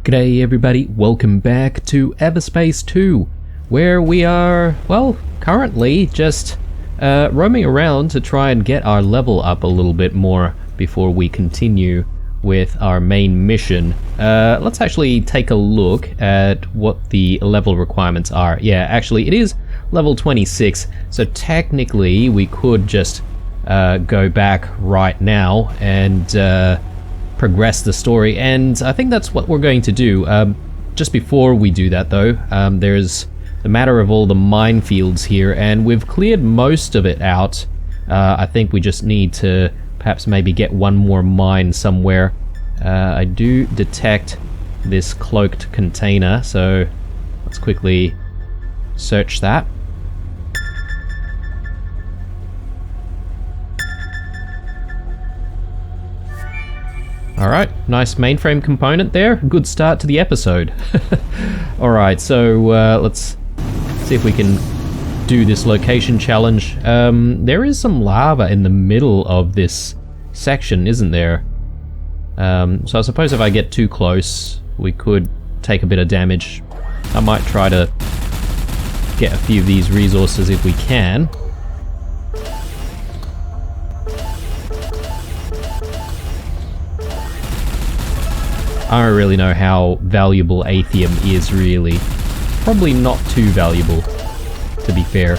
G'day everybody, welcome back to Everspace 2, where we are, well, currently just roaming around to try and get our level up a little bit more before we continue with our main mission. Let's actually take a look at what the level requirements are. Yeah, actually it is level 26, so technically we could just go back right now and progress the story, and I think that's what we're going to do. Just before we do that though, there's the matter of all the minefields here, and we've cleared most of it out. I think we just need to perhaps maybe get one more mine somewhere. I do detect this cloaked container, so let's quickly search that. Alright, nice mainframe component there. Good start to the episode. Alright, so let's see if we can do this location challenge. There is some lava in the middle of this section, isn't there? So I suppose if I get too close, we could take a bit of damage. I might try to get a few of these resources if we can. I don't really know how valuable Aethium is, really. Probably not too valuable, to be fair.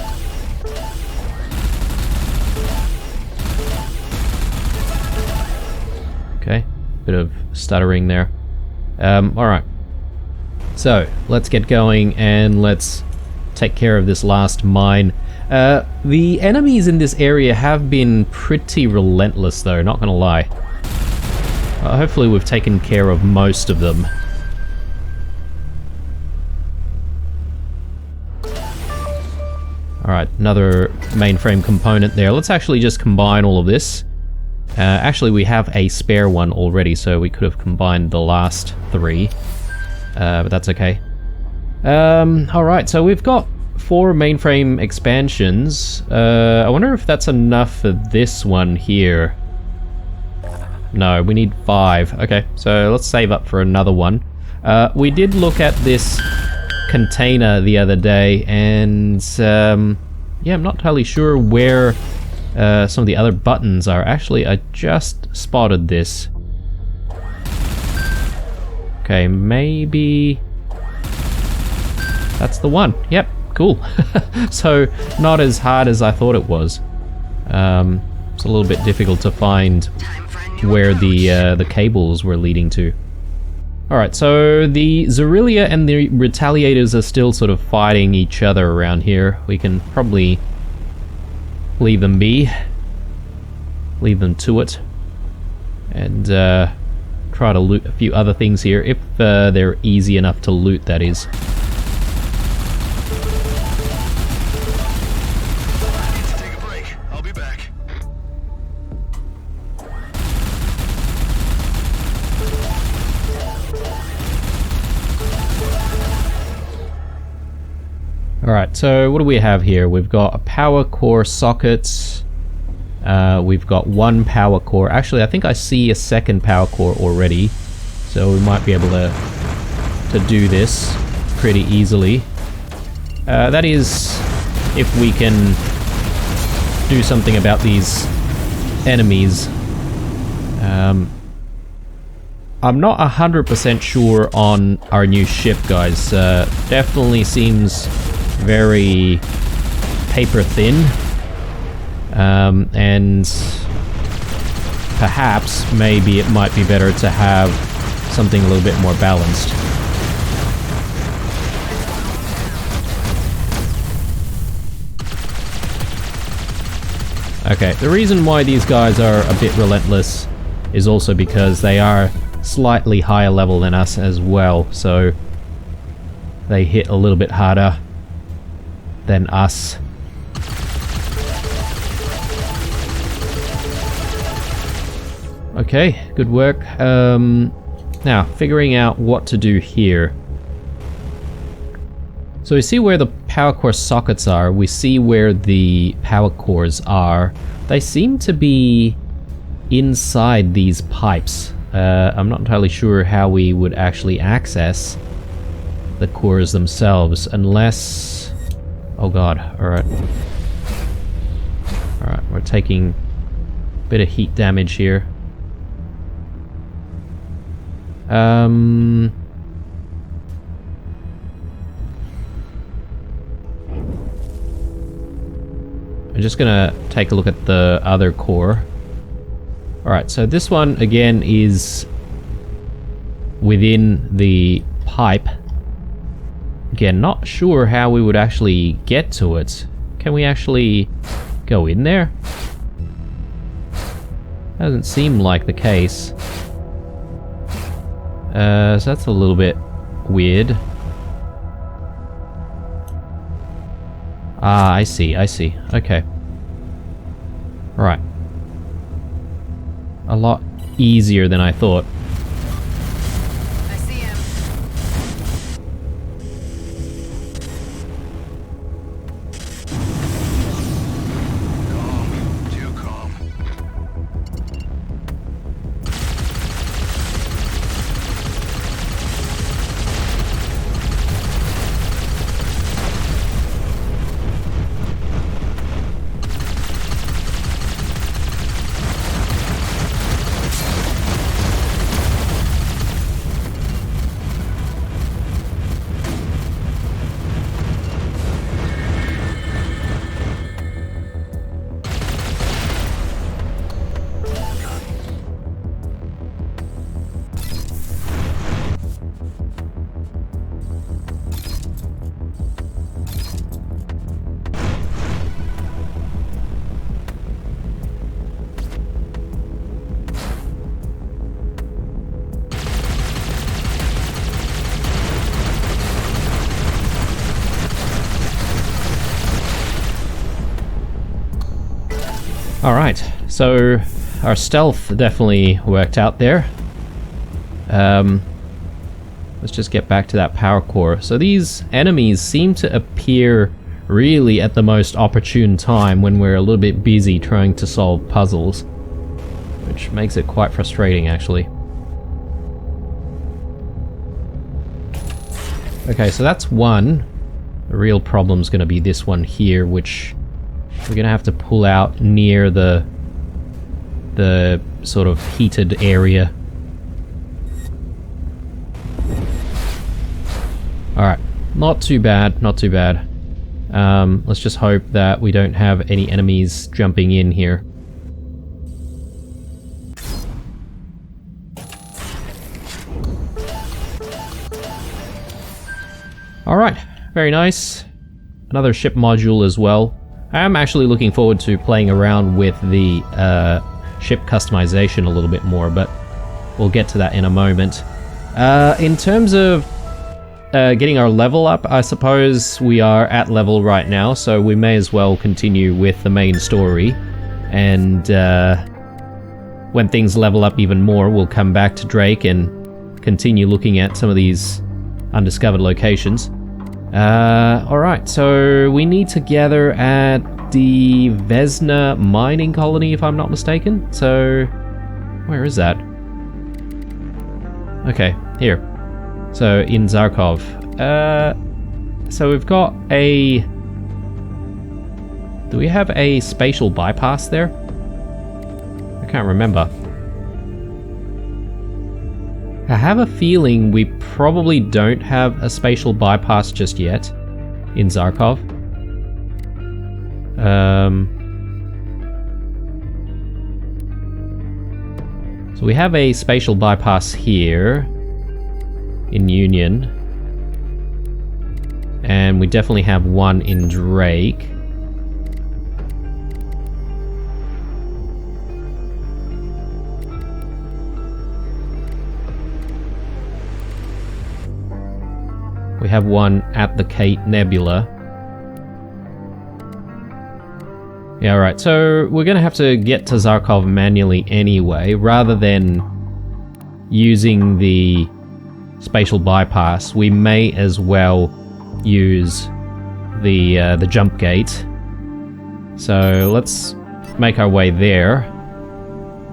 Okay, bit of stuttering there. Alright. So, let's get going and let's take care of this last mine. The enemies in this area have been pretty relentless though, not gonna lie. Hopefully we've taken care of most of them. Alright, another mainframe component there. Let's actually just combine all of this. Actually we have a spare one already, so we could have combined the last three. But that's okay. Alright, so we've got 4 mainframe expansions. I wonder if that's enough for this one here. No, we need 5. Okay, so let's save up for another one. We did look at this container the other day, and yeah, I'm not entirely sure where some of the other buttons are. Actually, I just spotted this. Okay, maybe that's the one. Yep, cool. So, not as hard as I thought it was. It's a little bit difficult to find where the cables were leading to. Alright, so the Zerilia and the Retaliators are still sort of fighting each other around here. We can probably leave them be. Leave them to it. And try to loot a few other things here, if they're easy enough to loot, that is. Alright, so what do we have here? We've got a power core socket. We've got 1 power core. Actually, I think I see a second power core already. So we might be able to do this pretty easily. That is, if we can do something about these enemies. I'm not 100% sure on our new ship, guys. Definitely seems very paper thin, and perhaps maybe it might be better to have something a little bit more balanced. Okay, the reason why these guys are a bit relentless is also because they are slightly higher level than us as well, so they hit a little bit harder than us. Okay, good work. Now, figuring out what to do here. So we see where the power core sockets are, we see where the power cores are. They seem to be inside these pipes. I'm not entirely sure how we would actually access the cores themselves, unless... Oh god, alright. Alright, we're taking a bit of heat damage here. I'm just gonna take a look at the other core. Alright, so this one again is within the pipe. Again, not sure how we would actually get to it. Can we actually go in there? Doesn't seem like the case. So that's a little bit weird. Ah, I see, okay. Right. A lot easier than I thought. I see him. Calm, too calm. Alright, so our stealth definitely worked out there. Let's just get back to that power core. So these enemies seem to appear really at the most opportune time when we're a little bit busy trying to solve puzzles, which makes it quite frustrating actually. Okay, so that's one. The real problem's going to be this one here, which we're going to have to pull out near the sort of heated area. Alright, not too bad, not too bad. Let's just hope that we don't have any enemies jumping in here. Alright, very nice. Another ship module as well. I am actually looking forward to playing around with the ship customization a little bit more, but we'll get to that in a moment. In terms of getting our level up, I suppose we are at level right now, so we may as well continue with the main story. And when things level up even more, we'll come back to Drake and continue looking at some of these undiscovered locations. Alright, so we need to gather at the Vesna mining colony, if I'm not mistaken. So, where is that? Okay, here. So, in Zarkov. So we've got a... Do we have a spatial bypass there? I can't remember. I have a feeling we probably don't have a spatial bypass just yet in Zarkov. So we have a spatial bypass here in Union, and we definitely have one in Drake. We have one at the Kate Nebula. Yeah, right. So we're going to have to get to Zarkov manually anyway, rather than using the spatial bypass. We may as well use the jump gate. So let's make our way there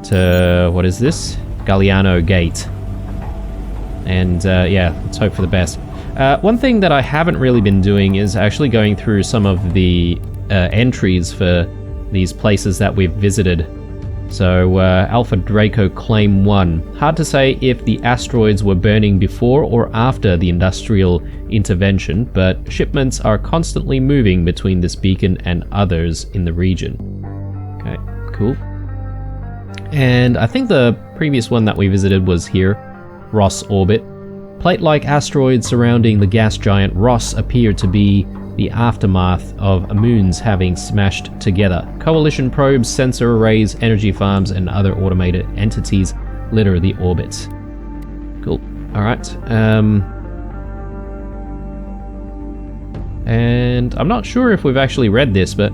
to, what is this? Galliano Gate. And yeah, let's hope for the best. One thing that I haven't really been doing is actually going through some of the entries for these places that we've visited. So, Alpha Draco Claim 1. Hard to say if the asteroids were burning before or after the industrial intervention, but shipments are constantly moving between this beacon and others in the region. Okay, cool. And I think the previous one that we visited was here, Ross Orbit. Plate-like asteroids surrounding the gas giant Ross appear to be the aftermath of moons having smashed together. Coalition probes, sensor arrays, energy farms, and other automated entities litter the orbits. Cool. Alright. And I'm not sure if we've actually read this, but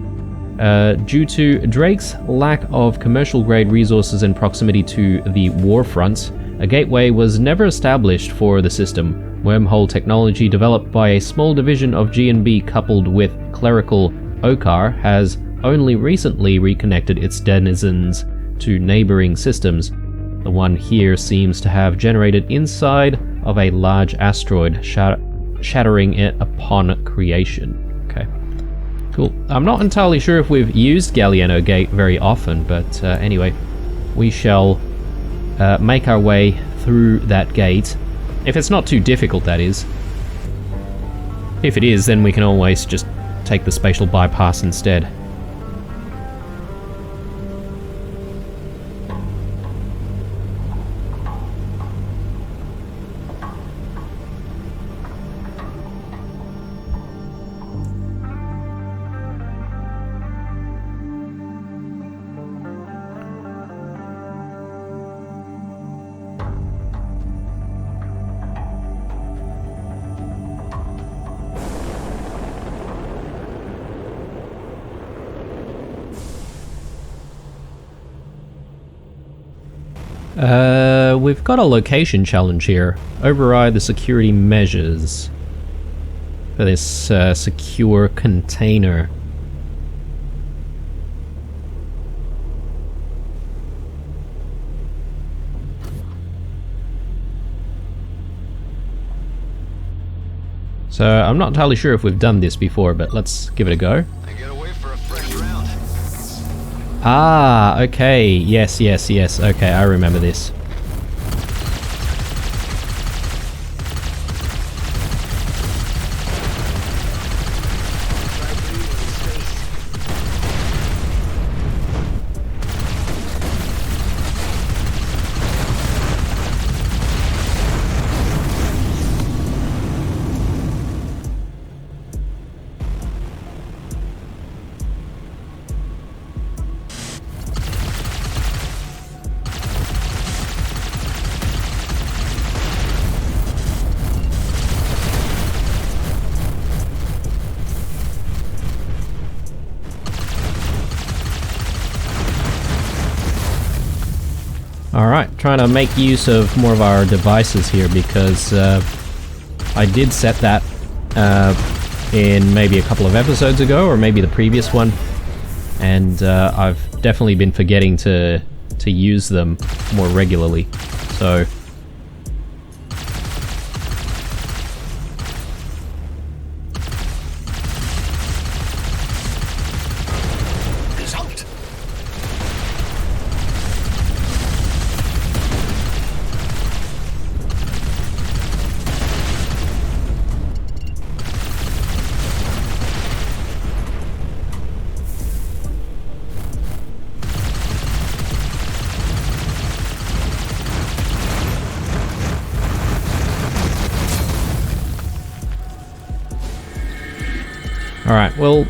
due to Drake's lack of commercial-grade resources and proximity to the war front, a gateway was never established for the system. Wormhole technology developed by a small division of G&B coupled with clerical Okar has only recently reconnected its denizens to neighboring systems. The one here seems to have generated inside of a large asteroid, shattering it upon creation. Okay, cool. I'm not entirely sure if we've used Galliano Gate very often, but anyway, we shall make our way through that gate. If it's not too difficult, that is. If it is, then we can always just take the spatial bypass instead. We've got a location challenge here. Override the security measures for this secure container. So I'm not entirely sure if we've done this before, but let's give it a go. Ah, okay. Yes. Okay, I remember this. Alright, trying to make use of more of our devices here because I did set that in maybe a couple of episodes ago, or maybe the previous one, and I've definitely been forgetting to use them more regularly, so... Alright, we'll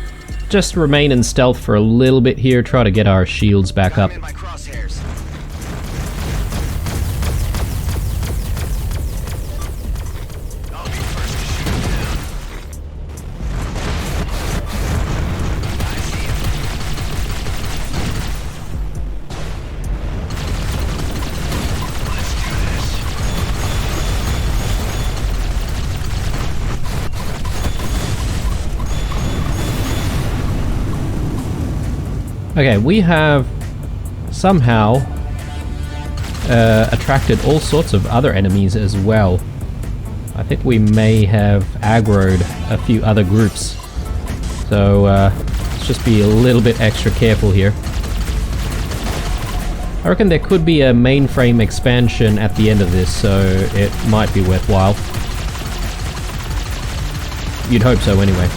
just remain in stealth for a little bit here, try to get our shields back up. Okay, we have somehow attracted all sorts of other enemies as well. I think we may have aggroed a few other groups. So let's just be a little bit extra careful here. I reckon there could be a mainframe expansion at the end of this, so it might be worthwhile. You'd hope so anyway.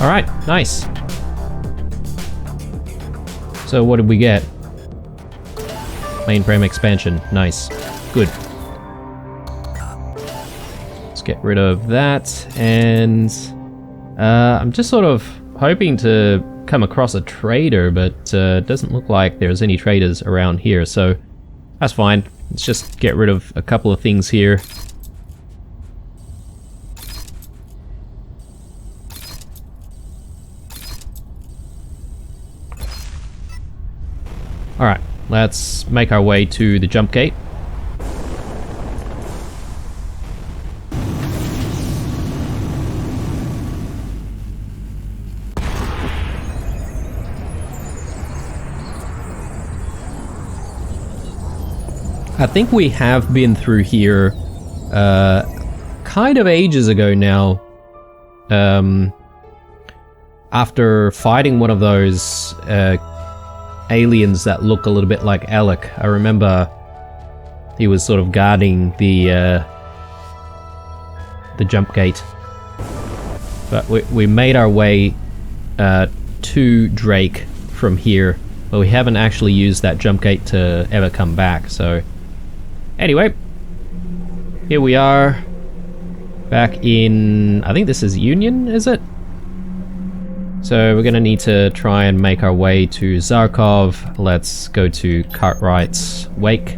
Alright, nice. So what did we get? Mainframe expansion, nice. Good. Let's get rid of that, and I'm just sort of hoping to come across a trader, but it doesn't look like there's any traders around here, so that's fine. Let's just get rid of a couple of things here. Alright, let's make our way to the jump gate. I think we have been through here kind of ages ago now. After fighting one of those aliens that look a little bit like Alec. I remember he was sort of guarding the jump gate. But we made our way to Drake from here, but we haven't actually used that jump gate to ever come back, so... Anyway, here we are, back in... I think this is Union, is it? So we're gonna need to try and make our way to Zarkov. Let's go to Cartwright's Wake.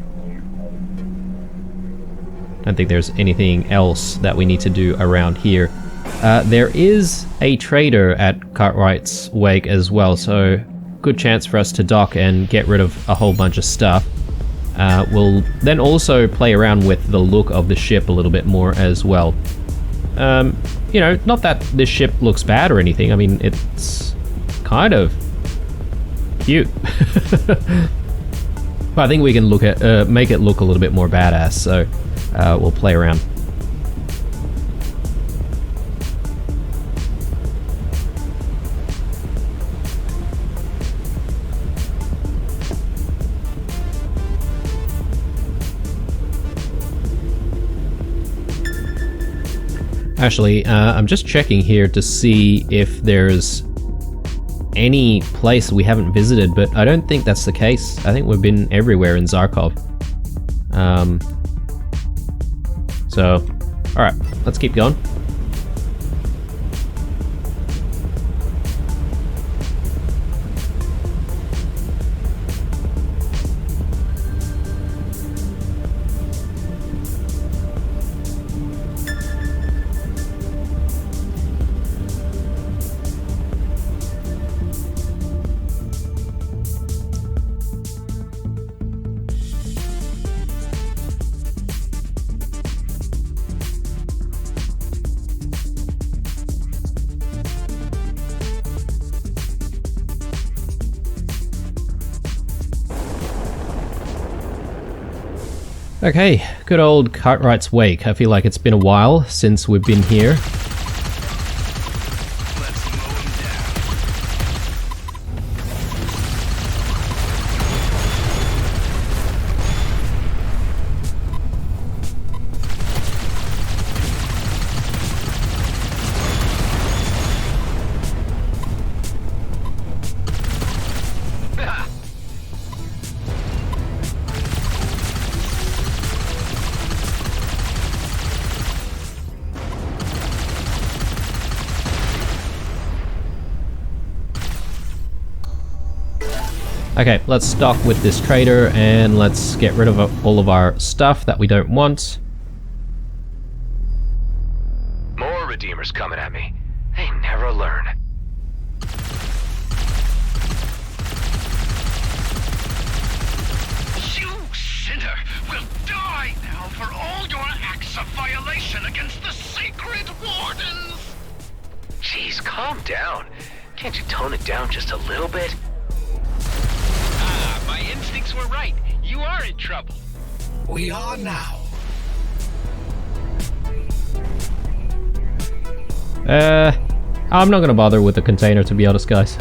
I don't think there's anything else that we need to do around here. There is a trader at Cartwright's Wake as well, so good chance for us to dock and get rid of a whole bunch of stuff. We'll then also play around with the look of the ship a little bit more as well. You know, not that this ship looks bad or anything. I mean, it's kind of cute. But I think we can look at make it look a little bit more badass, so we'll play around. Actually, I'm just checking here to see if there's any place we haven't visited, but I don't think that's the case. I think we've been everywhere in Zarkov. So, alright, let's keep going. Okay, good old Cartwright's Wake. I feel like it's been a while since we've been here. Let's mow him down. Okay, let's stock with this trader and let's get rid of all of our stuff that we don't want. More Redeemers coming at me. They never learn. You sinner will die now for all your acts of violation against the sacred wardens! Jeez, calm down. Can't you tone it down just a little bit? Ah, my instincts were right. You are in trouble. We are now. I'm not gonna bother with the container, to be honest, guys.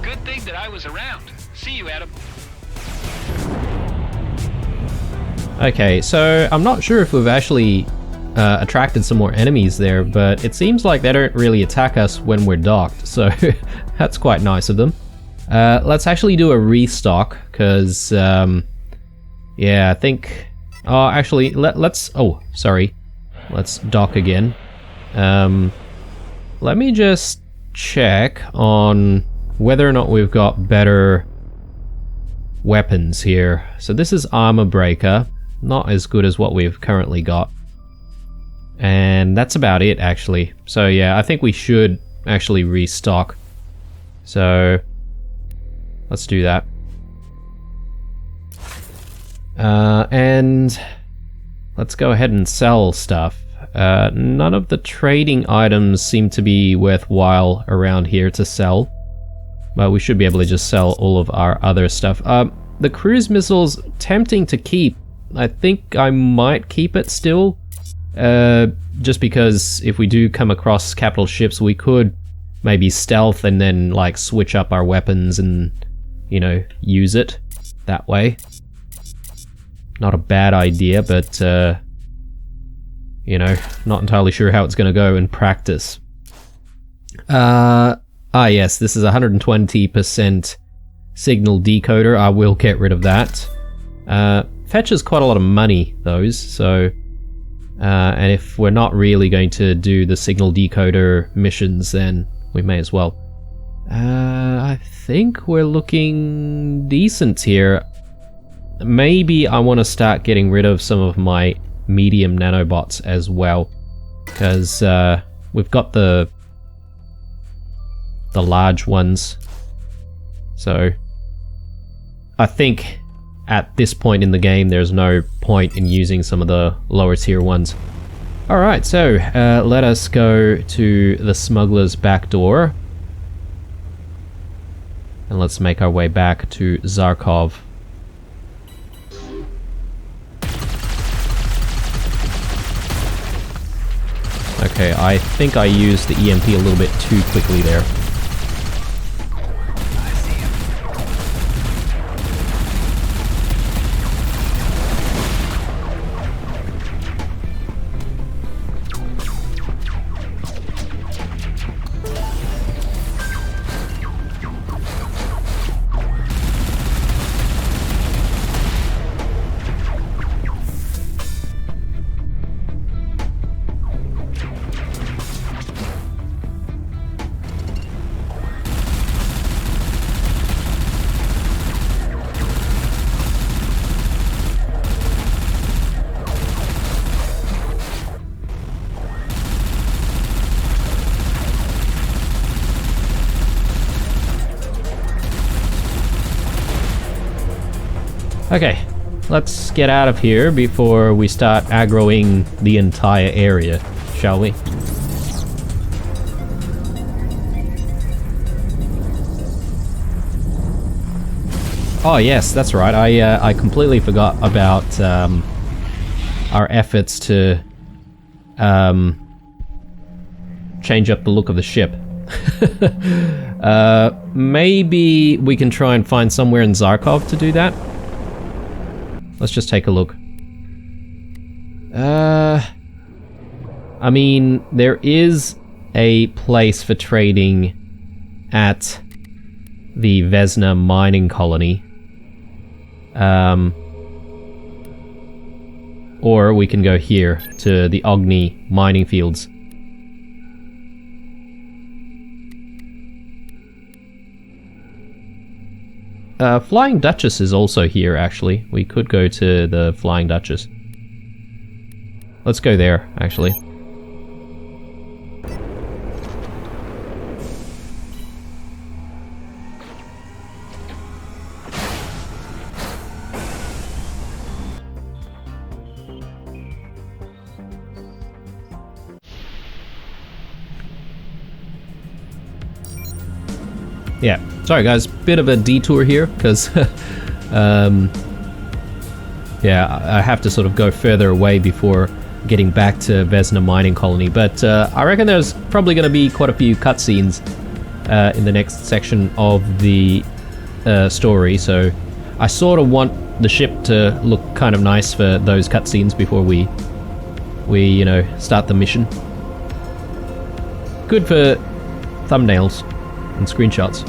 Good thing that I was around. See you, Adam. Okay, so I'm not sure if we've actually attracted some more enemies there, but it seems like they don't really attack us when we're docked, so that's quite nice of them. Let's actually do a restock, because, yeah, I think... Oh, actually, let's... Oh, sorry. Let's dock again. Let me just check on whether or not we've got better weapons here. So this is Armor Breaker. Not as good as what we've currently got. And that's about it, actually. So yeah, I think we should actually restock. So... let's do that. And let's go ahead and sell stuff. None of the trading items seem to be worthwhile around here to sell, but we should be able to just sell all of our other stuff. The cruise missiles, tempting to keep. I think I might keep it still, just because if we do come across capital ships, we could maybe stealth and then like switch up our weapons and, you know, use it that way. Not a bad idea, but you know, not entirely sure how it's going to go in practice. Yes, this is 120% signal decoder. I will get rid of that. Fetches quite a lot of money, those, so... and if we're not really going to do the signal decoder missions, then we may as well. I think we're looking decent here. Maybe I want to start getting rid of some of my medium nanobots as well, because we've got the large ones. So I think at this point in the game there's no point in using some of the lower tier ones. Alright, so let us go to the smuggler's back door and let's make our way back to Zarkov. Okay, I think I used the EMP a little bit too quickly there. I see him. Okay, let's get out of here before we start aggroing the entire area, shall we? Oh yes, that's right. I completely forgot about our efforts to change up the look of the ship. Maybe we can try and find somewhere in Zarkov to do that. Let's just take a look. I mean, there is a place for trading at the Vesna mining colony. Or we can go here to the Ogni mining fields. Flying Duchess is also here, actually. We could go to the Flying Duchess. Let's go there, actually. Yeah, sorry guys, bit of a detour here, because, yeah, I have to sort of go further away before getting back to Vesna Mining Colony, but I reckon there's probably going to be quite a few cutscenes in the next section of the story, so I sort of want the ship to look kind of nice for those cutscenes before we you know, start the mission. Good for thumbnails and screenshots.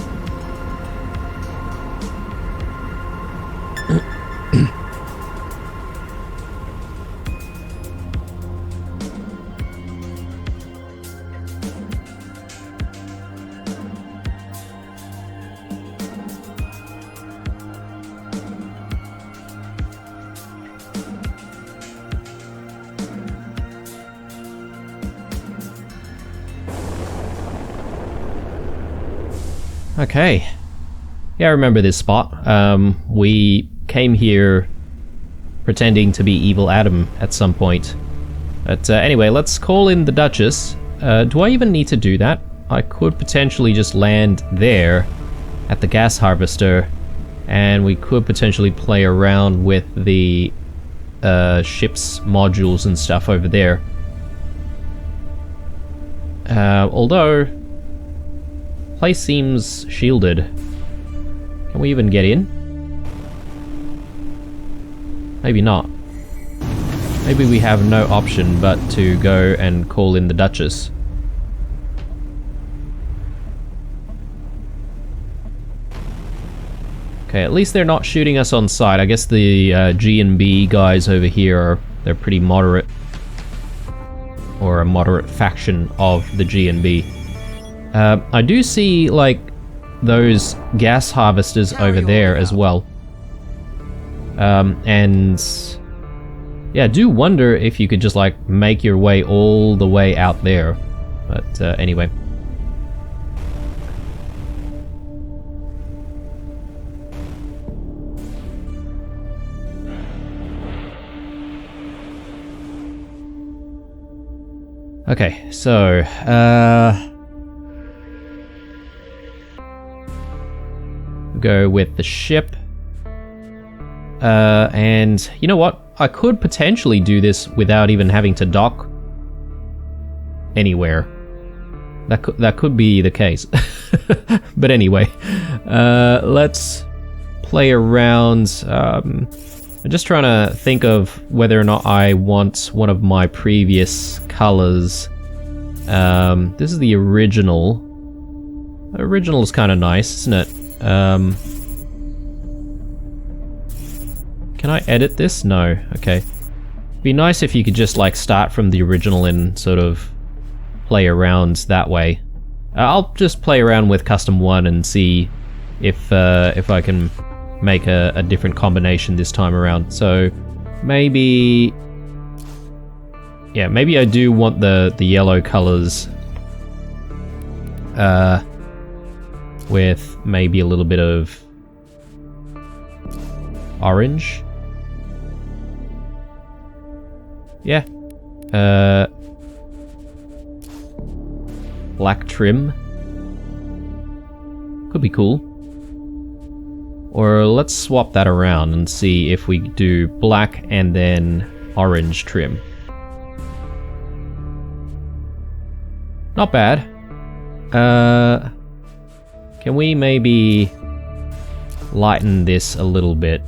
Okay. Yeah, I remember this spot. We came here pretending to be Evil Adam at some point. But anyway, let's call in the Duchess. Do I even need to do that? I could potentially just land there at the gas harvester, and we could potentially play around with the ship's modules and stuff over there. Although place seems shielded. Can we even get in? Maybe not. Maybe we have no option but to go and call in the Duchess. Okay, at least they're not shooting us on sight. I guess the G&B guys over here they're pretty moderate. Or a moderate faction of the G&B. I do see, like, those gas harvesters over there as well. And yeah, I do wonder if you could just, like, make your way all the way out there. But anyway. Okay, so, go with the ship. And you know what? I could potentially do this without even having to dock anywhere. That could be the case. But anyway, let's play around. I'm just trying to think of whether or not I want one of my previous colors. This is the original. The original is kind of nice, isn't it? Can I edit this? No. Okay. Be nice if you could just like start from the original and sort of play around that way. I'll just play around with custom 1 and see if I can make a different combination this time around. So maybe, yeah, maybe I do want the yellow colors with maybe a little bit of orange. Yeah. Black trim. Could be cool. Or let's swap that around and see if we do black and then orange trim. Not bad. Can we maybe lighten this a little bit?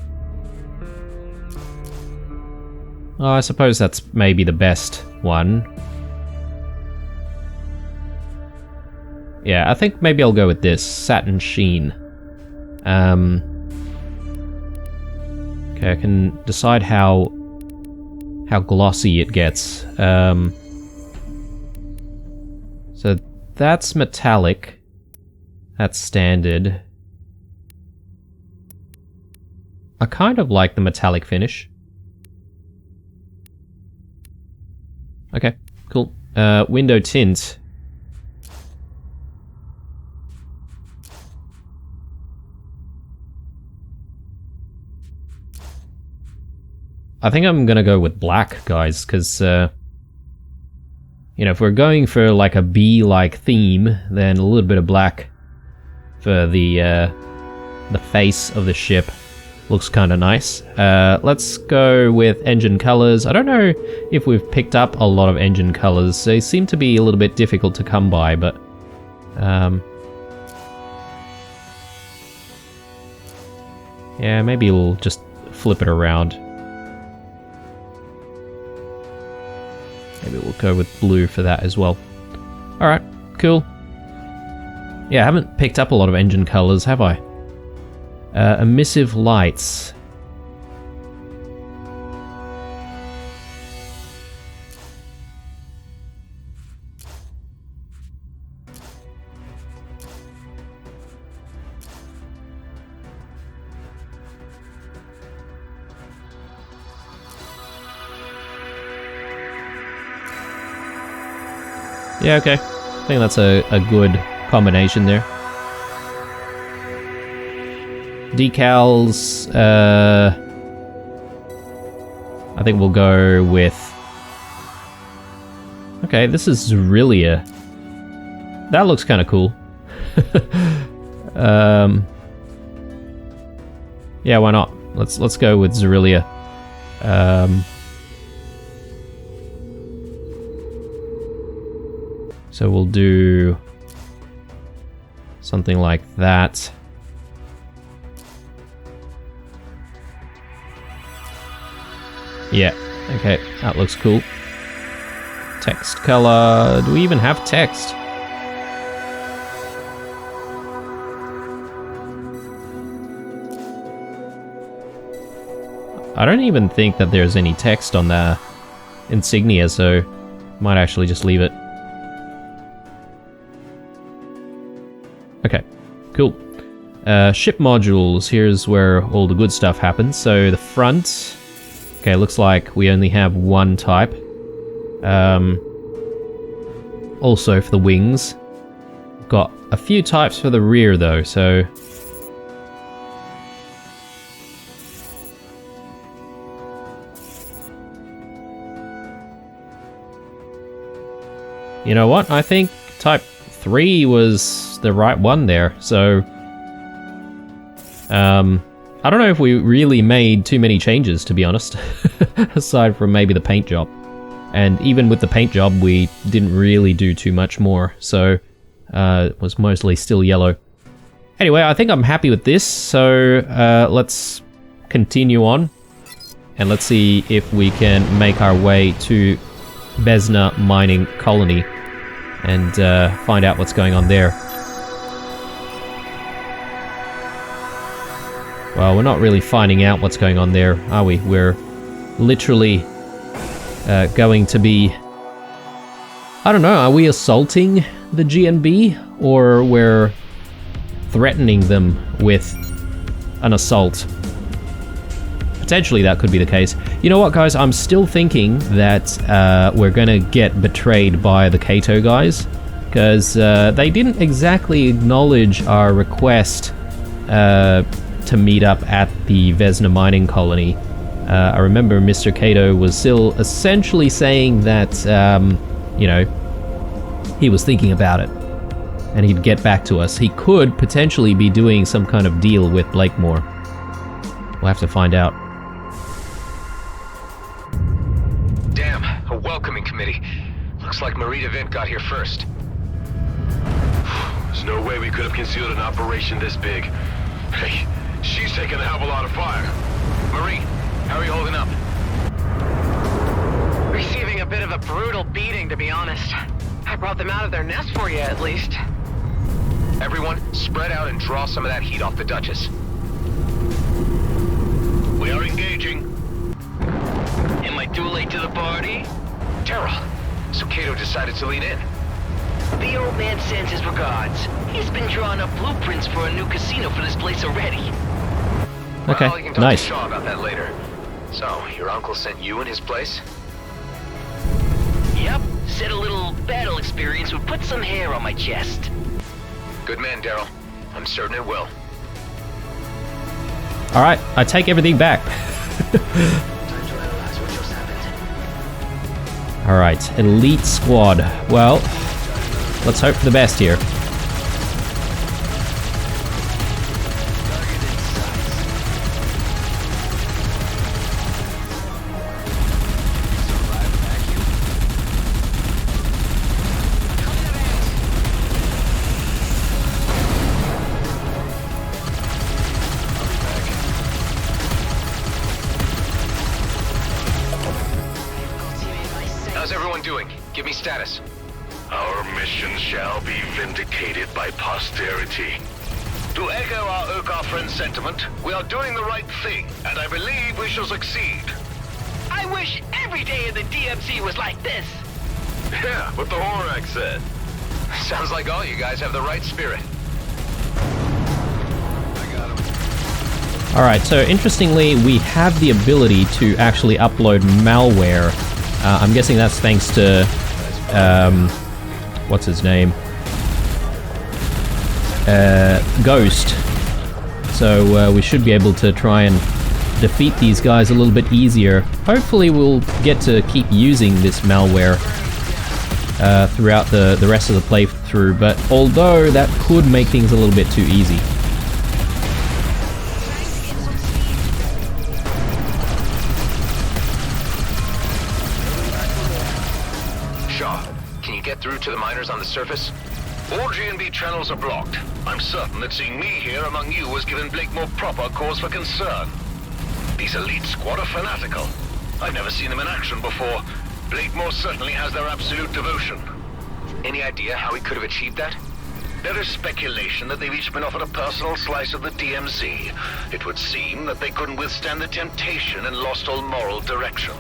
Oh, I suppose that's maybe the best one. Yeah, I think maybe I'll go with this, satin sheen. Okay, I can decide how glossy it gets. So that's metallic. That's standard. I kind of like the metallic finish. Okay, cool. Window tint. I think I'm gonna go with black, guys, because, you know, if we're going for like a bee-like theme, then a little bit of black for the face of the ship looks kind of nice. Let's go with engine colors. I don't know if we've picked up a lot of engine colors. They seem to be a little bit difficult to come by, but yeah, maybe we'll just flip it around. Maybe we'll go with blue for that as well. Alright, cool. Yeah, I haven't picked up a lot of engine colors, have I? Emissive lights. Yeah, okay. I think that's a good combination there. Decals, I think we'll go with... Okay, this is Zerilia. That looks kind of cool. Yeah, why not? Let's go with Zerilia. So we'll do something like that. Yeah, okay, that looks cool. Text color, do we even have text? I don't even think that there's any text on the insignia, so might actually just leave it. Okay, cool. Ship modules, here's where all the good stuff happens. So the front, okay, looks like we only have one type. Also for the wings, got a few types for the rear though, so... You know what, I think type 3 was the right one there, so... I don't know if we really made too many changes, to be honest, aside from maybe the paint job. And even with the paint job, we didn't really do too much more, so it was mostly still yellow. Anyway, I think I'm happy with this, so let's continue on, and let's see if we can make our way to Vesna Mining Colony and find out what's going on there. Well, we're not really finding out what's going on there, are we? We're literally going to be... I don't know, are we assaulting the GNB? Or we're threatening them with an assault? Potentially that could be the case. You know what, guys? I'm still thinking that we're gonna get betrayed by the Kato guys, because they didn't exactly acknowledge our request to meet up at the Vesna mining colony. I remember Mr. Kato was still essentially saying that, you know, he was thinking about it. and he'd get back to us. He could potentially be doing some kind of deal with Blakemore. We'll have to find out. Damn, a welcoming committee. Looks like Marie DeVint got here first. There's no way we could have concealed an operation this big. Hey, she's taking a hell of a lot of fire. Marie, how are you holding up? Receiving a bit of a brutal beating, to be honest. I brought them out of their nest for you, at least. Everyone, spread out and draw some of that heat off the Duchess. We are engaging. Am I too late to the party? Terrell, so Kato decided to lean in. The old man sends his regards. He's been drawing up blueprints for a new casino for this place already. Okay, well, you can talk nice. to Shaw about that later. So, your uncle sent you in his place? Yep, said a little battle experience would put some hair on my chest. Good man, Daryl. I'm certain it will. Alright, I take everything back. Alright, elite squad. Well, let's hope for the best here. How's everyone doing? Give me status. Our mission shall be vindicated by posterity. To echo our Urquhart friend's sentiment, we are doing the right thing, and I believe we shall succeed. I wish every day in the DMZ was like this. Yeah, what the Horak said. Sounds like all you guys have the right spirit. Alright, so interestingly, we have the ability to actually upload malware. I'm guessing that's thanks to, what's his name? Ghost. So we should be able to try and defeat these guys a little bit easier. Hopefully we'll get to keep using this malware throughout the rest of the playthrough, but although that could make things a little bit too easy. Can you get through to the miners on the surface? All G&B channels are blocked. I'm certain that seeing me here among you has given Blakemore proper cause for concern. These elite squad are fanatical. I've never seen them in action before. Blakemore certainly has their absolute devotion. Any idea how he could have achieved that? There is speculation that they've each been offered a personal slice of the DMZ. It would seem that they couldn't withstand the temptation and lost all moral direction.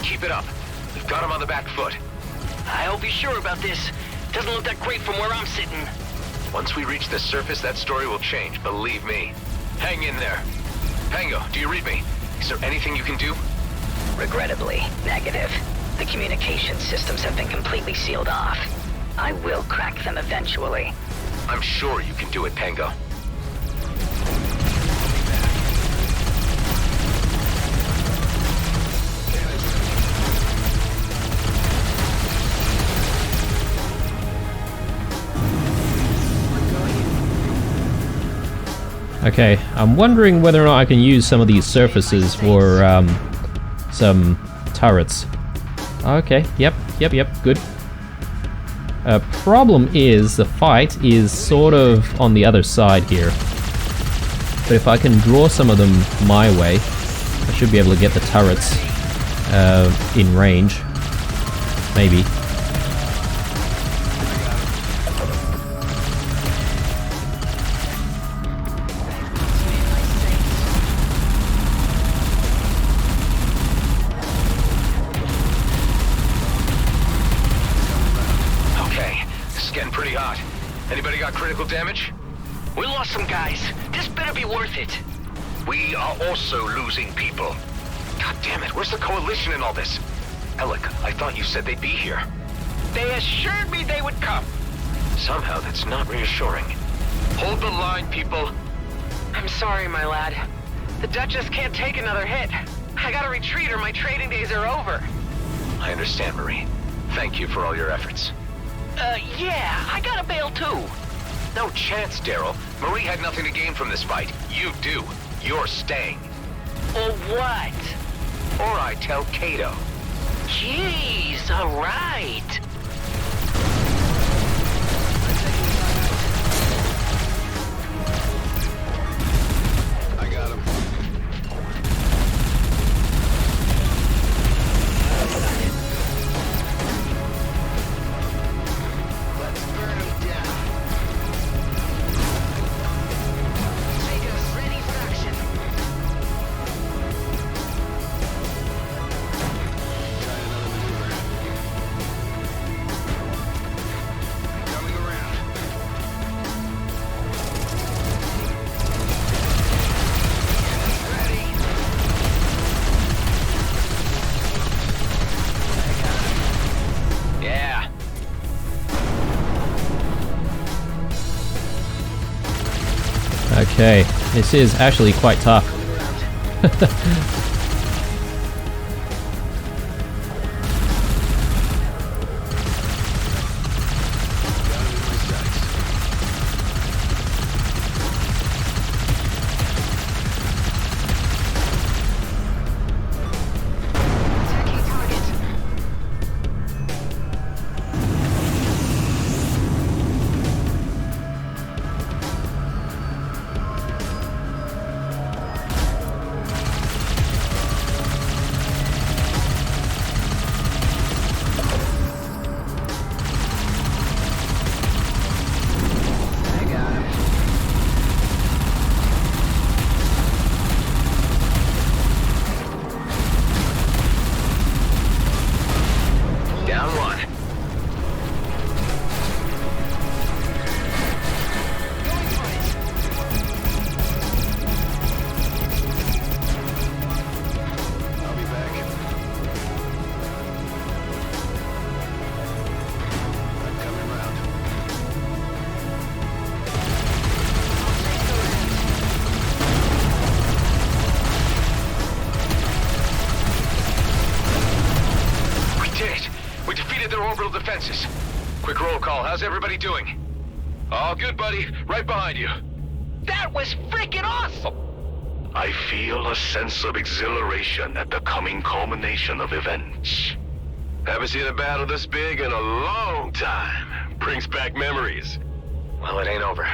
Keep it up. We've got him on the back foot. I hope he's sure about this. Doesn't look that great from where I'm sitting. Once we reach the surface, that story will change, believe me. Hang in there. Pango, do you read me? Is there anything you can do? Regrettably, negative. The communication systems have been completely sealed off. I will crack them eventually. I'm sure you can do it, Pango. Okay, I'm wondering whether or not I can use some of these surfaces for some turrets. Okay, yep, good. Problem is, the fight is sort of on the other side here. But if I can draw some of them my way, I should be able to get the turrets in range. Maybe. Okay, this is getting pretty hot. Anybody got critical damage? We lost some guys. This better be worth it. We are also losing people. God damn it, where's the coalition in all this? Alec, I thought you said they'd be here. They assured me they would come. Somehow that's not reassuring. Hold the line, people. I'm sorry, my lad. The Duchess can't take another hit. I gotta retreat or my trading days are over. I understand, Marie. Thank you for all your efforts. Yeah, I gotta bail too. No chance, Daryl. Marie had nothing to gain from this fight. You do. You're staying. Or what? Or I tell Kato. Jeez, alright. I got him. Let's burn him down. Take us ready for action. Try another maneuver. Coming around. Ready. Yeah. Okay, this is actually quite tough. Got him in my sights. Attacking target. I got him. Down one. Going for it. I'll be back. I'm coming round. We did it. We defeated their orbital defenses. Quick roll call. How's everybody doing? All good, buddy. Right behind you. That was freaking awesome! I feel a sense of exhilaration at the coming culmination of events. Haven't seen a battle this big in a long time. Brings back memories. Well, it ain't over.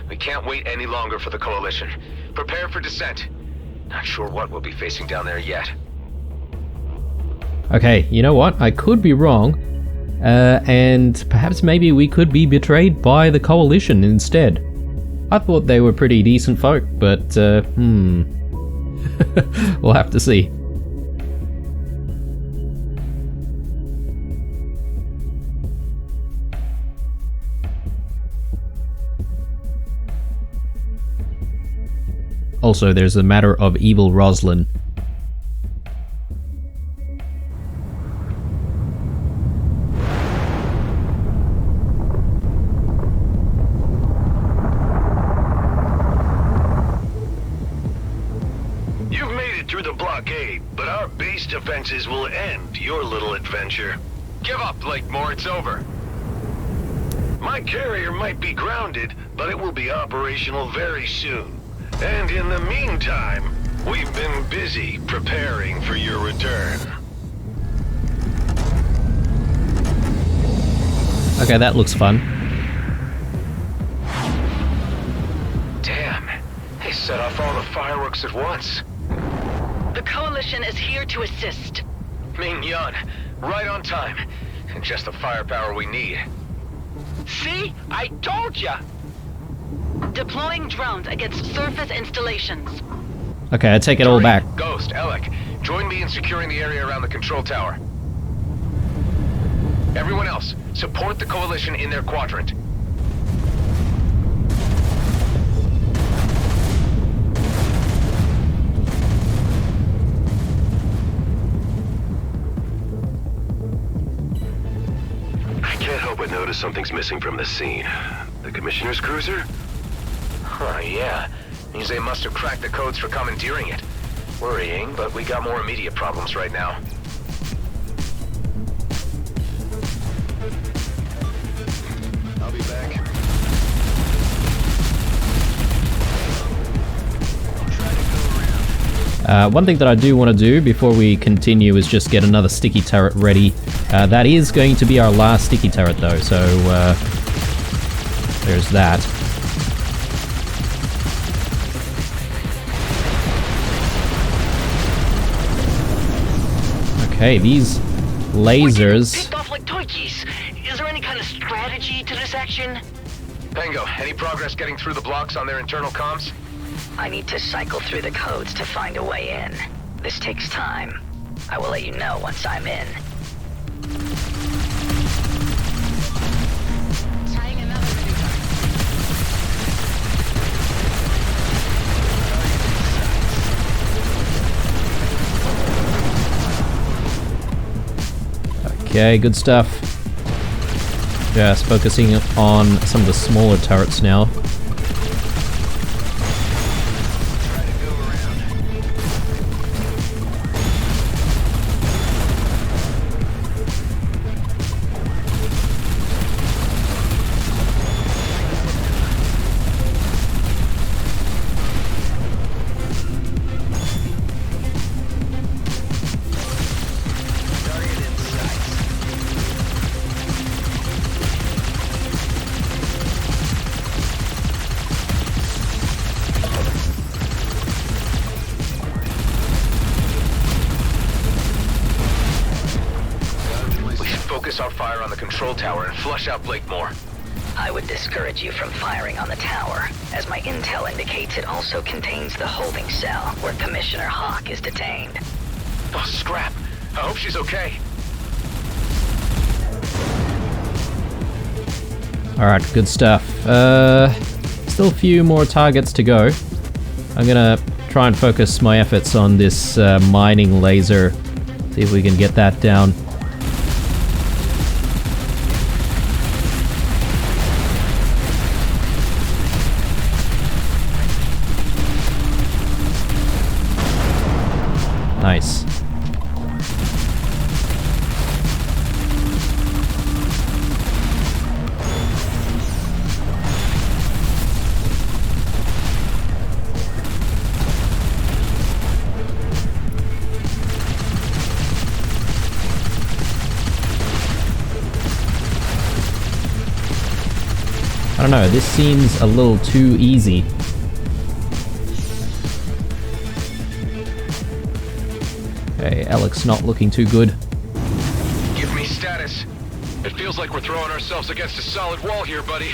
We can't wait any longer for the coalition. Prepare for descent. Not sure what we'll be facing down there yet. Okay, you know what? I could be wrong. And perhaps maybe we could be betrayed by the coalition instead. I thought they were pretty decent folk, but, we'll have to see. Also, there's the matter of evil Roslyn. You've made it through the blockade, but our base defenses will end your little adventure. Give up, Blakemore. It's over. My carrier might be grounded, but it will be operational very soon. And in the meantime, we've been busy preparing for your return. Okay, that looks fun. Damn. They set off all the fireworks at once. The Coalition is here to assist. Ming-Yun, right on time. Just the firepower we need. See? I told ya! Deploying drones against surface installations. Okay, I take it all back. Ghost, Alec, join me in securing the area around the control tower. Everyone else, support the Coalition in their quadrant. I can't help but notice something's missing from the scene. The Commissioner's cruiser? Huh, yeah. Means they must have cracked the codes for commandeering it. Worrying, but we got more immediate problems right now. I'll be back. Try to go around. One thing that I do want to do before we continue is just get another sticky turret ready. That is going to be our last sticky turret though, so there's that. Okay, these lasers... Picked off like toikies. Is there any kind of strategy to this action? Pango, any progress getting through the blocks on their internal comms? I need to cycle through the codes to find a way in. This takes time. I will let you know once I'm in. Trying another maneuver. Okay, good stuff. Just focusing on some of the smaller turrets now. Try to go around. Target in sight. We should focus our fire on the control tower and flush out Blakemore. I would discourage you from firing on the tower, as my intel indicates it also contains the holding cell where Commissioner Hawk is detained. Oh, scrap. I hope she's okay. Alright, good stuff. Still a few more targets to go. I'm gonna try and focus my efforts on this mining laser. See if we can get that down. Nice. I don't know, this seems a little too easy. Okay, Alec's not looking too good. Give me status. It feels like we're throwing ourselves against a solid wall here, buddy.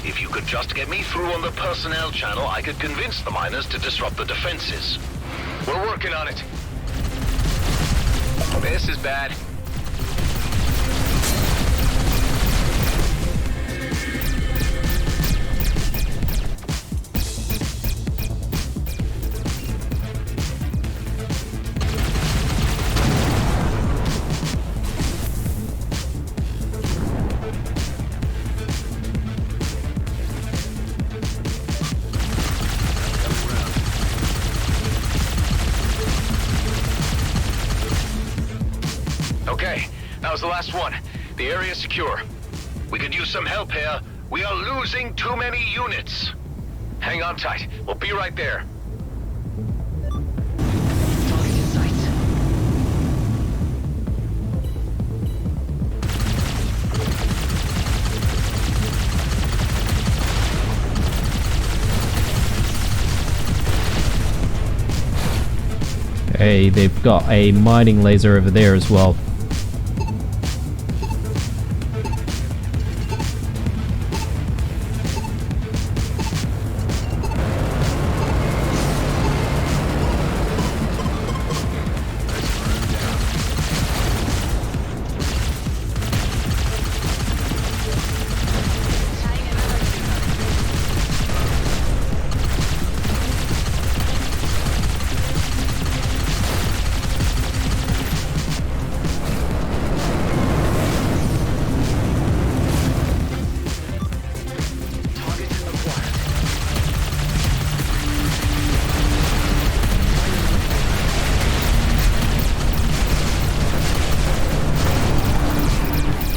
If you could just get me through on the personnel channel, I could convince the miners to disrupt the defenses. We're working on it. This is bad. Okay, that was the last one. The area's secure. We could use some help here. We are losing too many units. Hang on tight. We'll be right there. Target in sight. Okay, they've got a mining laser over there as well.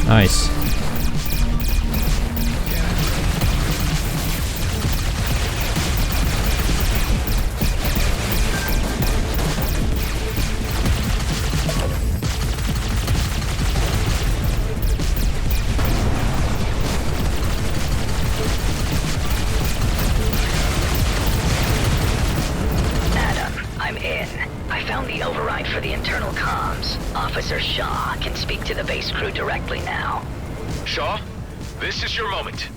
Nice. For the internal comms, Officer Shaw can speak to the base crew directly now. Shaw, this is your moment.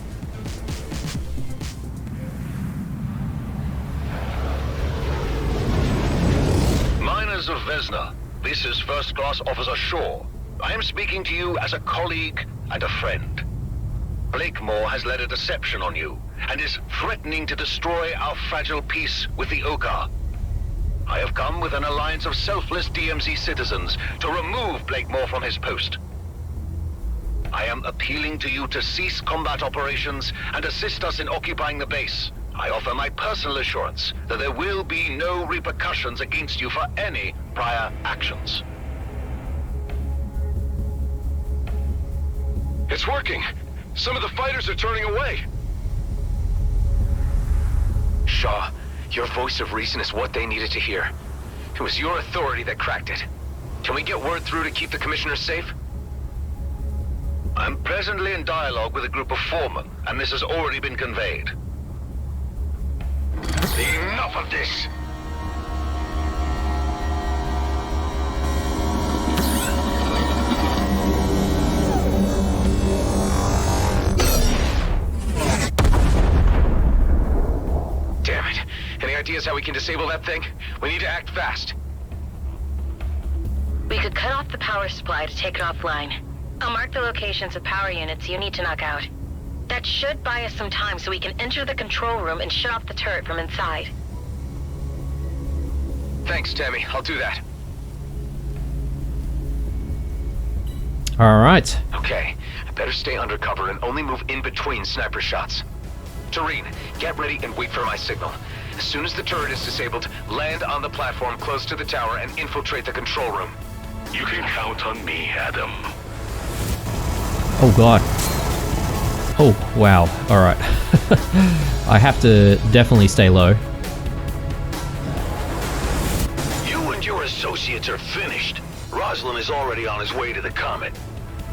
Miners of Vesna, this is First Class Officer Shaw. I am speaking to you as a colleague and a friend. Blakemore has led a deception on you, and is threatening to destroy our fragile peace with the Oka. I have come with an alliance of selfless DMZ citizens to remove Blakemore from his post. I am appealing to you to cease combat operations and assist us in occupying the base. I offer my personal assurance that there will be no repercussions against you for any prior actions. It's working. Some of the fighters are turning away. Shaw, your voice of reason is what they needed to hear. It was your authority that cracked it. Can we get word through to keep the commissioner safe? I'm presently in dialogue with a group of foremen, and this has already been conveyed. Enough of this! Damn it. Any ideas how we can disable that thing? We need to act fast. We could cut off the power supply to take it offline. I'll mark the locations of power units you need to knock out. That should buy us some time so we can enter the control room and shut off the turret from inside. Thanks, Tammy. I'll do that. Alright. Okay. I better stay undercover and only move in between sniper shots. Tareen, get ready and wait for my signal. As soon as the turret is disabled, land on the platform close to the tower and infiltrate the control room. You can count on me, Adam. Oh god. Oh, wow. Alright. I have to definitely stay low. You and your associates are finished. Roslin is already on his way to the comet.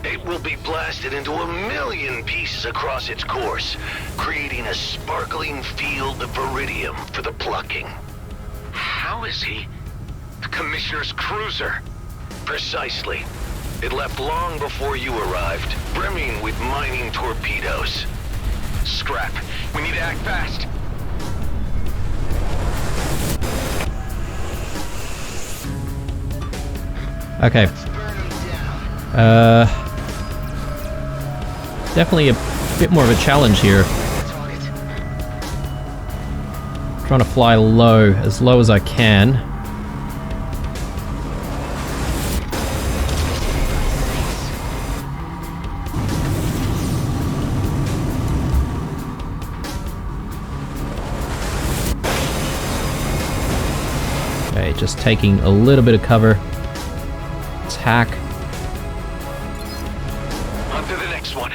It will be blasted into 1,000,000 pieces across its course, creating a sparkling field of iridium for the plucking. How is he? The Commissioner's cruiser. Precisely. It left long before you arrived, brimming with mining torpedoes. Scrap. We need to act fast. Okay. Definitely a bit more of a challenge here. Trying to fly low as I can. Okay, just taking a little bit of cover. Attack. On to the next one.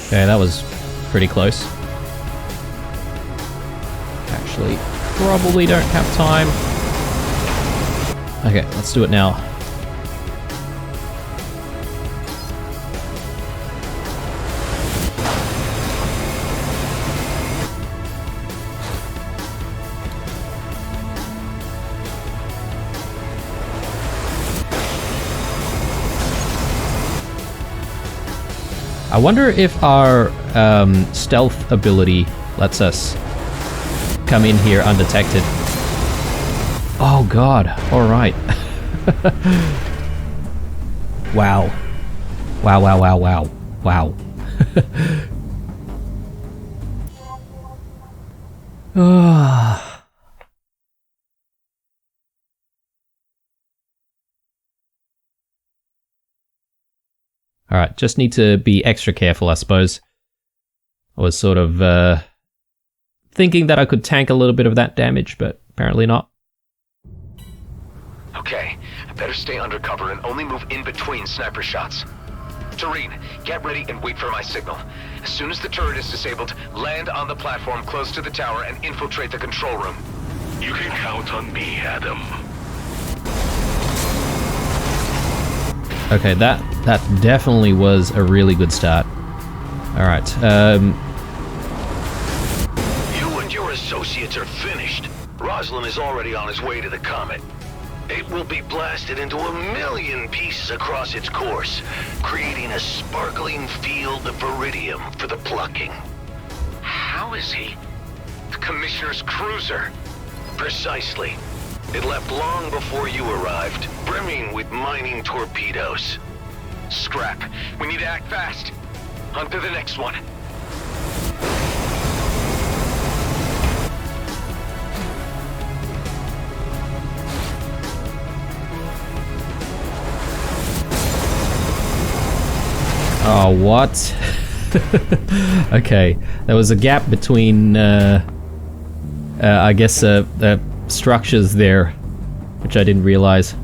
Okay, that was pretty close. Actually, probably don't have time. Okay, let's do it now. I wonder if our stealth ability lets us come in here undetected. Oh god, alright. Wow. Wow, wow, wow, wow. Wow. Alright, just need to be extra careful, I suppose. I was sort of thinking that I could tank a little bit of that damage, but apparently not. Okay, I better stay undercover and only move in between sniper shots. Tareen, get ready and wait for my signal. As soon as the turret is disabled, land on the platform close to the tower and infiltrate the control room. You can count on me, Adam. Okay, that definitely was a really good start. Alright, You and your associates are finished. Roslin is already on his way to the comet. It will be blasted into 1,000,000 pieces across its course, creating a sparkling field of iridium for the plucking. How is he? The Commissioner's cruiser. Precisely. It left long before you arrived, brimming with mining torpedoes. Scrap. We need to act fast. On to the next one. oh, what? Okay, there was a gap between, I guess, structures there, which I didn't realize.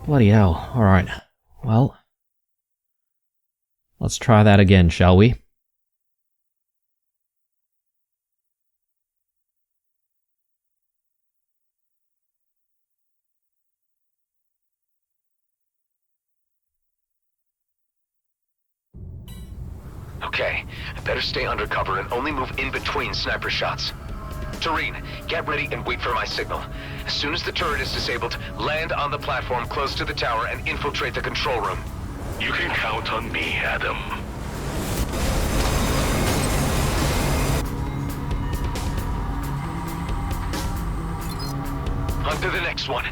Bloody hell, alright. Well, let's try that again, shall we? Okay, I better stay undercover and only move in between sniper shots. Tareen, get ready and wait for my signal. As soon as the turret is disabled, land on the platform close to the tower and infiltrate the control room. You can count on me, Adam. On to the next one.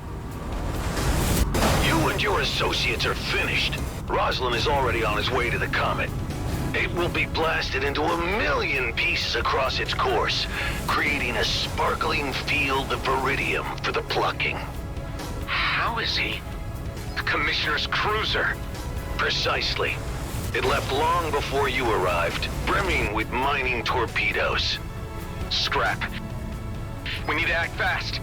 You and your associates are finished. Roslin is already on his way to the comet. It will be blasted into 1,000,000 pieces across its course, creating a sparkling field of iridium for the plucking. How is he? The Commissioner's cruiser. Precisely. It left long before you arrived, brimming with mining torpedoes. Scrap. We need to act fast.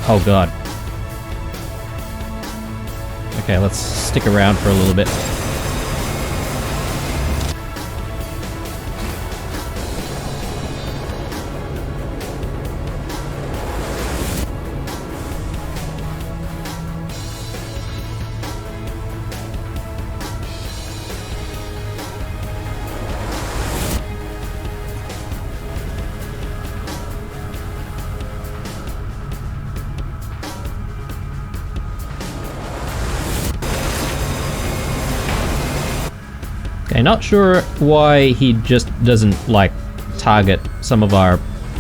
Oh god. Okay, let's stick around for a little bit. Okay, not sure why he just doesn't, like, target some of our,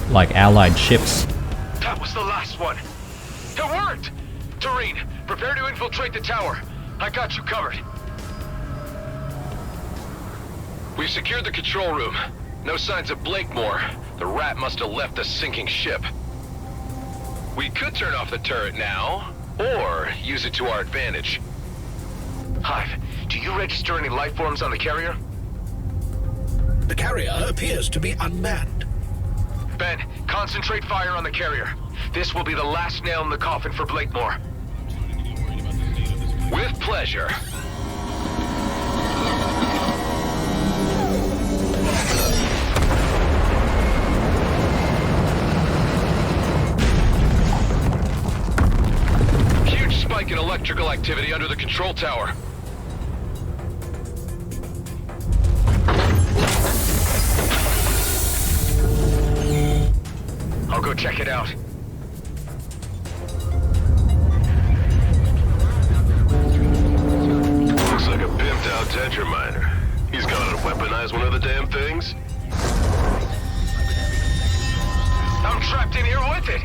like, allied ships. That was the last one. It worked! Doreen, prepare to infiltrate the tower. I got you covered. We've secured the control room. No signs of Blakemore. The rat must have left the sinking ship. We could turn off the turret now, or use it to our advantage. Hive, do you register any life forms on the carrier? The carrier appears to be unmanned. Ben, concentrate fire on the carrier. This will be the last nail in the coffin for Blakemore. With pleasure. Huge spike in electrical activity under the control tower. I'll go check it out. Looks like a pimped out Tetra miner. He's gonna weaponize one of the damn things. I'm trapped in here with it.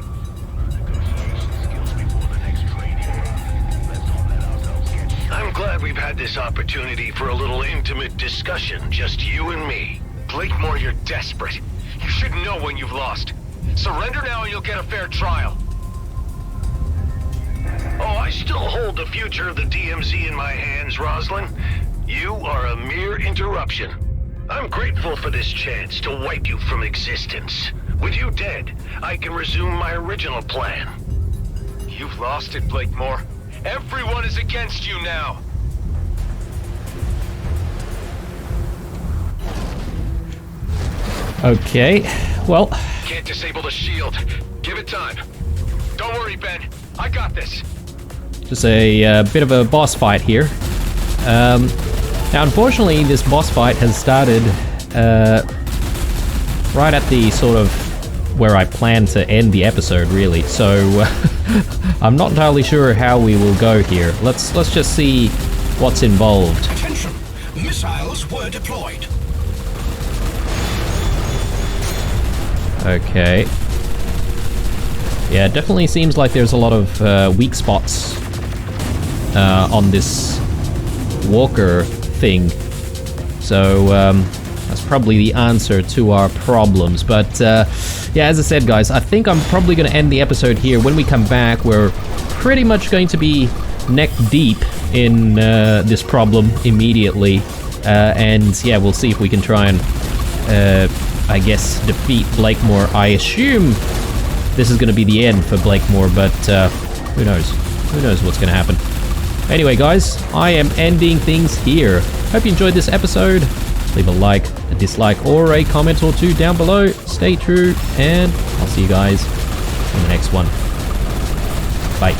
I'm glad we've had this opportunity for a little intimate discussion, just you and me. Blakemore, you're desperate. You should know when you've lost. Surrender now and you'll get a fair trial. Oh, I still hold the future of the DMZ in my hands, Roslyn. You are a mere interruption. I'm grateful for this chance to wipe you from existence. With you dead, I can resume my original plan. You've lost it, Blakemore. Everyone is against you now. Okay, well, Can't disable the shield. Give it time. Don't worry, Ben. I got this. just a bit of a boss fight here. Now, unfortunately, this boss fight has started right at the sort of where I plan to end the episode, really. So I'm not entirely sure how we will go here. Let's just see what's involved. Attention! Missiles were deployed. Okay. Yeah, it definitely seems like there's a lot of weak spots on this walker thing. So that's probably the answer to our problems. But yeah, as I said, guys, I think I'm probably going to end the episode here. When we come back, we're pretty much going to be neck deep in this problem immediately. And yeah, we'll see if we can try and I guess defeat Blakemore. I assume this is going to be the end for Blakemore, but who knows? Who knows what's going to happen? Anyway, guys, I am ending things here. Hope you enjoyed this episode. Leave a like, a dislike, or a comment or two down below. Stay true, and I'll see you guys in the next one. Bye.